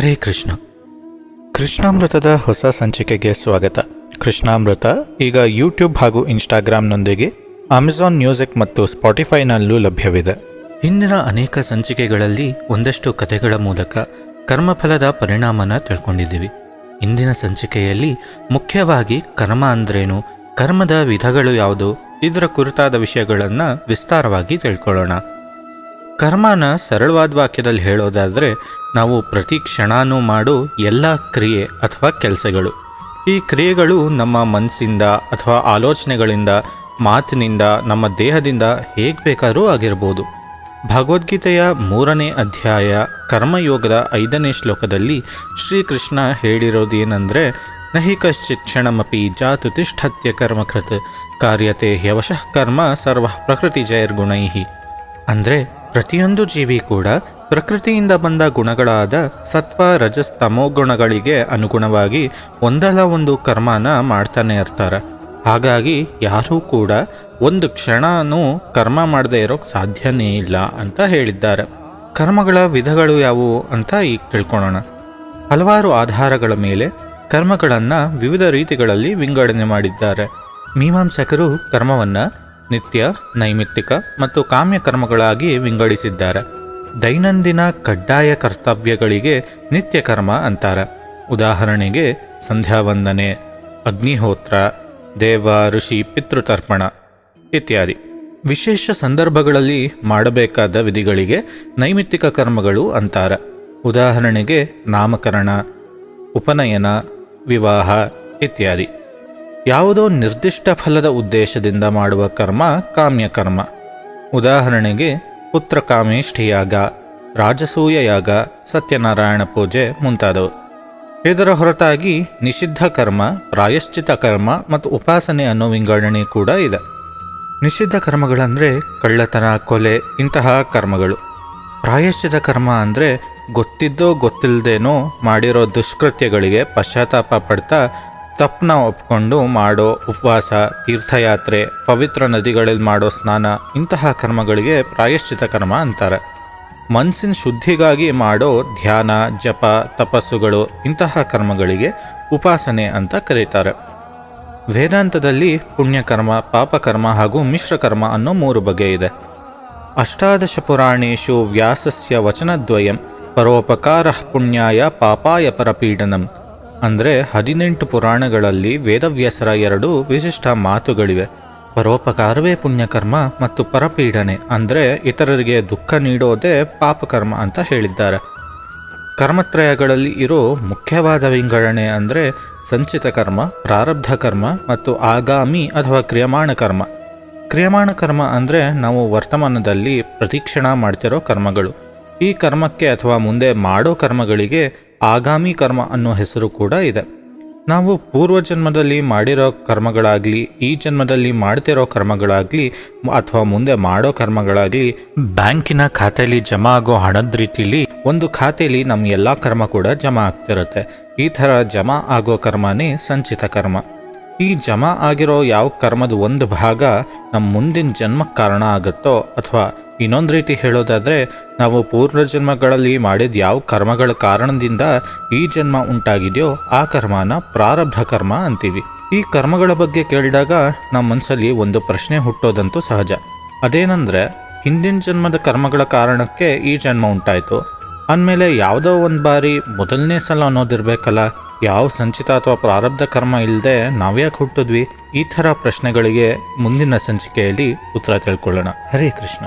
ಹರೇ ಕೃಷ್ಣ. ಕೃಷ್ಣಾಮೃತದ ಹೊಸ ಸಂಚಿಕೆಗೆ ಸ್ವಾಗತ. ಕೃಷ್ಣಾಮೃತ ಈಗ ಯೂಟ್ಯೂಬ್ ಹಾಗೂ ಇನ್ಸ್ಟಾಗ್ರಾಮ್ನೊಂದಿಗೆ ಅಮೆಜಾನ್ ಮ್ಯೂಸಿಕ್ ಮತ್ತು ಸ್ಪಾಟಿಫೈನಲ್ಲೂ ಲಭ್ಯವಿದೆ. ಹಿಂದಿನ ಅನೇಕ ಸಂಚಿಕೆಗಳಲ್ಲಿ ಒಂದಷ್ಟು ಕಥೆಗಳ ಮೂಲಕ ಕರ್ಮಫಲದ ಪರಿಣಾಮನ ತಿಳ್ಕೊಂಡಿದ್ದೀವಿ. ಇಂದಿನ ಸಂಚಿಕೆಯಲ್ಲಿ ಮುಖ್ಯವಾಗಿ ಕರ್ಮ ಅಂದ್ರೇನು, ಕರ್ಮದ ವಿಧಗಳು ಯಾವುದು, ಇದರ ಕುರಿತಾದ ವಿಷಯಗಳನ್ನು ವಿಸ್ತಾರವಾಗಿ ತಿಳ್ಕೊಳ್ಳೋಣ. ಕರ್ಮನ ಸರಳವಾದ ವಾಕ್ಯದಲ್ಲಿ ಹೇಳೋದಾದರೆ, ನಾವು ಪ್ರತಿ ಕ್ಷಣನೂ ಮಾಡೋ ಎಲ್ಲ ಕ್ರಿಯೆ ಅಥವಾ ಕೆಲಸಗಳು. ಈ ಕ್ರಿಯೆಗಳು ನಮ್ಮ ಮನಸ್ಸಿಂದ ಅಥವಾ ಆಲೋಚನೆಗಳಿಂದ, ಮಾತಿನಿಂದ, ನಮ್ಮ ದೇಹದಿಂದ ಹೇಗೆ ಬೇಕಾದ್ರೂ ಆಗಿರ್ಬೋದು. ಭಗವದ್ಗೀತೆಯ 3ನೇ ಅಧ್ಯಾಯ ಕರ್ಮಯೋಗದ 5ನೇ ಶ್ಲೋಕದಲ್ಲಿ ಶ್ರೀಕೃಷ್ಣ ಹೇಳಿರೋದೇನೆಂದರೆ, ನಹಿ ಕಶ್ಚಿತ್ ಕ್ಷಣಮಪಿ ಜಾತು ತಿಷ್ಠತ್ಯ ಕರ್ಮಕೃತ್ ಕಾರ್ಯತೆ ಹ್ಯವಶಃ ಕರ್ಮ ಸರ್ವ ಪ್ರಕೃತಿ ಜೈರ್ಗುಣೈಹಿ. ಅಂದರೆ ಪ್ರತಿಯೊಂದು ಜೀವಿ ಕೂಡ ಪ್ರಕೃತಿಯಿಂದ ಬಂದ ಗುಣಗಳಾದ ಸತ್ವ, ರಜಸ್, ತಮೋ ಗುಣಗಳಿಗೆ ಅನುಗುಣವಾಗಿ ಒಂದಲ್ಲ ಒಂದು ಕರ್ಮನ ಮಾಡ್ತಾನೆ ಇರ್ತಾರೆ. ಹಾಗಾಗಿ ಯಾರೂ ಕೂಡ ಒಂದು ಕ್ಷಣನೂ ಕರ್ಮ ಮಾಡದೇ ಇರೋಕ್ಕೆ ಸಾಧ್ಯನೇ ಇಲ್ಲ ಅಂತ ಹೇಳಿದ್ದಾರೆ. ಕರ್ಮಗಳ ವಿಧಗಳು ಯಾವುವು ಅಂತ ಈಗ ತಿಳ್ಕೊಳ್ಳೋಣ. ಹಲವಾರು ಆಧಾರಗಳ ಮೇಲೆ ಕರ್ಮಗಳನ್ನು ವಿವಿಧ ರೀತಿಗಳಲ್ಲಿ ವಿಂಗಡಣೆ ಮಾಡಿದ್ದಾರೆ. ಮೀಮಾಂಸಕರು ಕರ್ಮವನ್ನು ನಿತ್ಯ, ನೈಮಿತ್ತಿಕ ಮತ್ತು ಕಾಮ್ಯ ಕರ್ಮಗಳಾಗಿ ವಿಂಗಡಿಸಿದ್ದಾರೆ. ದೈನಂದಿನ ಕಡ್ಡಾಯ ಕರ್ತವ್ಯಗಳಿಗೆ ನಿತ್ಯ ಕರ್ಮ ಅಂತಾರೆ. ಉದಾಹರಣೆಗೆ ಸಂಧ್ಯಾವಂದನೆ, ಅಗ್ನಿಹೋತ್ರ, ದೇವ ಋಷಿ ಪಿತೃತರ್ಪಣ ಇತ್ಯಾದಿ. ವಿಶೇಷ ಸಂದರ್ಭಗಳಲ್ಲಿ ಮಾಡಬೇಕಾದ ವಿಧಿಗಳಿಗೆ ನೈಮಿತ್ತಿಕ ಕರ್ಮಗಳು ಅಂತಾರೆ. ಉದಾಹರಣೆಗೆ ನಾಮಕರಣ, ಉಪನಯನ, ವಿವಾಹ ಇತ್ಯಾದಿ. ಯಾವುದೋ ನಿರ್ದಿಷ್ಟ ಫಲದ ಉದ್ದೇಶದಿಂದ ಮಾಡುವ ಕರ್ಮ ಕಾಮ್ಯ ಕರ್ಮ. ಉದಾಹರಣೆಗೆ ಪುತ್ರಕಾಮೇಷ್ಠಿಯಾಗ, ರಾಜಸೂಯ ಯಾಗ, ಸತ್ಯನಾರಾಯಣ ಪೂಜೆ ಮುಂತಾದವು. ಇದರ ಹೊರತಾಗಿ ನಿಷಿದ್ಧ ಕರ್ಮ, ಪ್ರಾಯಶ್ಚಿತ ಕರ್ಮ ಮತ್ತು ಉಪಾಸನೆ ಅನ್ನೋ ವಿಂಗಡಣೆ ಕೂಡ ಇದೆ. ನಿಷಿದ್ಧ ಕರ್ಮಗಳಂದರೆ ಕಳ್ಳತನ, ಕೊಲೆ ಇಂತಹ ಕರ್ಮಗಳು. ಪ್ರಾಯಶ್ಚಿತ ಕರ್ಮ ಅಂದರೆ ಗೊತ್ತಿದ್ದೋ ಗೊತ್ತಿಲ್ಲದೇನೋ ಮಾಡಿರೋ ದುಷ್ಕೃತ್ಯಗಳಿಗೆ ಪಶ್ಚಾತ್ತಾಪ ಪಡ್ತಾ ತಪ್ಪನ್ನ ಒಪ್ಕೊಂಡು ಮಾಡೋ ಉಪವಾಸ, ತೀರ್ಥಯಾತ್ರೆ, ಪವಿತ್ರ ನದಿಗಳಲ್ಲಿ ಮಾಡೋ ಸ್ನಾನ ಇಂತಹ ಕರ್ಮಗಳಿಗೆ ಪ್ರಾಯಶ್ಚಿತ ಕರ್ಮ ಅಂತಾರೆ. ಮನಸ್ಸಿನ ಶುದ್ಧಿಗಾಗಿ ಮಾಡೋ ಧ್ಯಾನ, ಜಪ, ತಪಸ್ಸುಗಳು ಇಂತಹ ಕರ್ಮಗಳಿಗೆ ಉಪಾಸನೆ ಅಂತ ಕರೀತಾರೆ. ವೇದಾಂತದಲ್ಲಿ ಪುಣ್ಯಕರ್ಮ, ಪಾಪಕರ್ಮ ಹಾಗೂ ಮಿಶ್ರಕರ್ಮ ಅನ್ನೋ 3 ಬಗೆ ಇದೆ. ಅಷ್ಟಾದಶ ಪುರಾಣೇಶು ವ್ಯಾಸಸ್ಯ ವಚನದ್ವಯಂ ಪರೋಪಕಾರ ಪುಣ್ಯಾಯ ಪಾಪಾಯ ಪರಪೀಡನಂ. ಅಂದರೆ 18 ಪುರಾಣಗಳಲ್ಲಿ ವೇದವ್ಯಾಸರ 2 ವಿಶಿಷ್ಟ ಮಾತುಗಳಿವೆ. ಪರೋಪಕಾರವೇ ಪುಣ್ಯಕರ್ಮ ಮತ್ತು ಪರಪೀಡನೆ ಅಂದರೆ ಇತರರಿಗೆ ದುಃಖ ನೀಡೋದೇ ಪಾಪಕರ್ಮ ಅಂತ ಹೇಳಿದ್ದಾರೆ. ಕರ್ಮತ್ರಯಗಳಲ್ಲಿ ಇರೋ ಮುಖ್ಯವಾದ ವಿಂಗಡಣೆ ಅಂದರೆ ಸಂಚಿತ ಕರ್ಮ, ಪ್ರಾರಬ್ಧ ಕರ್ಮ ಮತ್ತು ಆಗಾಮಿ ಅಥವಾ ಕ್ರಿಯಮಾಣ ಕರ್ಮ. ಕ್ರಿಯಮಾಣ ಕರ್ಮ ಅಂದರೆ ನಾವು ವರ್ತಮಾನದಲ್ಲಿ ಪ್ರತಿಕ್ಷಣ ಮಾಡ್ತಿರೋ ಕರ್ಮಗಳು. ಈ ಕರ್ಮಕ್ಕೆ ಅಥವಾ ಮುಂದೆ ಮಾಡೋ ಕರ್ಮಗಳಿಗೆ ಆಗಾಮಿ ಕರ್ಮ ಅನ್ನೋ ಹೆಸರು ಕೂಡ ಇದೆ. ನಾವು ಪೂರ್ವಜನ್ಮದಲ್ಲಿ ಮಾಡಿರೋ ಕರ್ಮಗಳಾಗಲಿ, ಈ ಜನ್ಮದಲ್ಲಿ ಮಾಡ್ತಿರೋ ಕರ್ಮಗಳಾಗಲಿ ಅಥವಾ ಮುಂದೆ ಮಾಡೋ ಕರ್ಮಗಳಾಗಲಿ ಬ್ಯಾಂಕಿನ ಖಾತೆಯಲ್ಲಿ ಜಮಾ ಆಗೋ ಹಣದ ರೀತಿಲಿ ಒಂದು ಖಾತೆಯಲ್ಲಿ ನಮ್ಮ ಎಲ್ಲ ಕರ್ಮ ಕೂಡ ಜಮಾ ಆಗ್ತಿರುತ್ತೆ. ಈ ಥರ ಜಮಾ ಆಗೋ ಕರ್ಮನೇ ಸಂಚಿತ ಕರ್ಮ. ಈ ಜಮಾ ಆಗಿರೋ ಯಾವ ಕರ್ಮದ ಒಂದು ಭಾಗ ನಮ್ಮ ಮುಂದಿನ ಜನ್ಮಕ್ಕೆ ಕಾರಣ ಆಗುತ್ತೋ, ಅಥವಾ ಇನ್ನೊಂದು ರೀತಿ ಹೇಳೋದಾದರೆ ನಾವು ಪೂರ್ವಜನ್ಮಗಳಲ್ಲಿ ಮಾಡಿದ ಯಾವ ಕರ್ಮಗಳ ಕಾರಣದಿಂದ ಈ ಜನ್ಮ ಉಂಟಾಗಿದೆಯೋ ಆ ಕರ್ಮನ ಪ್ರಾರಬ್ಧ ಕರ್ಮ ಅಂತೀವಿ. ಈ ಕರ್ಮಗಳ ಬಗ್ಗೆ ಕೇಳಿದಾಗ ನಮ್ಮ ಮನಸ್ಸಲ್ಲಿ ಒಂದು ಪ್ರಶ್ನೆ ಹುಟ್ಟೋದಂತೂ ಸಹಜ. ಅದೇನೆಂದರೆ, ಹಿಂದಿನ ಜನ್ಮದ ಕರ್ಮಗಳ ಕಾರಣಕ್ಕೆ ಈ ಜನ್ಮ ಉಂಟಾಯಿತು ಅಂದಮೇಲೆ ಯಾವುದೋ ಒಂದು ಬಾರಿ ಮೊದಲನೇ ಸಲ ಅನ್ನೋದಿರಬೇಕಲ್ಲ, ಯಾವ ಸಂಚಿತ ಅಥವಾ ಪ್ರಾರಬ್ಧ ಕರ್ಮ ಇಲ್ಲದೆ ನಾವ್ಯಾಕೆ ಹುಟ್ಟಿದ್ವಿ? ಈ ಥರ ಪ್ರಶ್ನೆಗಳಿಗೆ ಮುಂದಿನ ಸಂಚಿಕೆಯಲ್ಲಿ ಉತ್ತರ ತಿಳ್ಕೊಳ್ಳೋಣ. ಹರೇ ಕೃಷ್ಣ.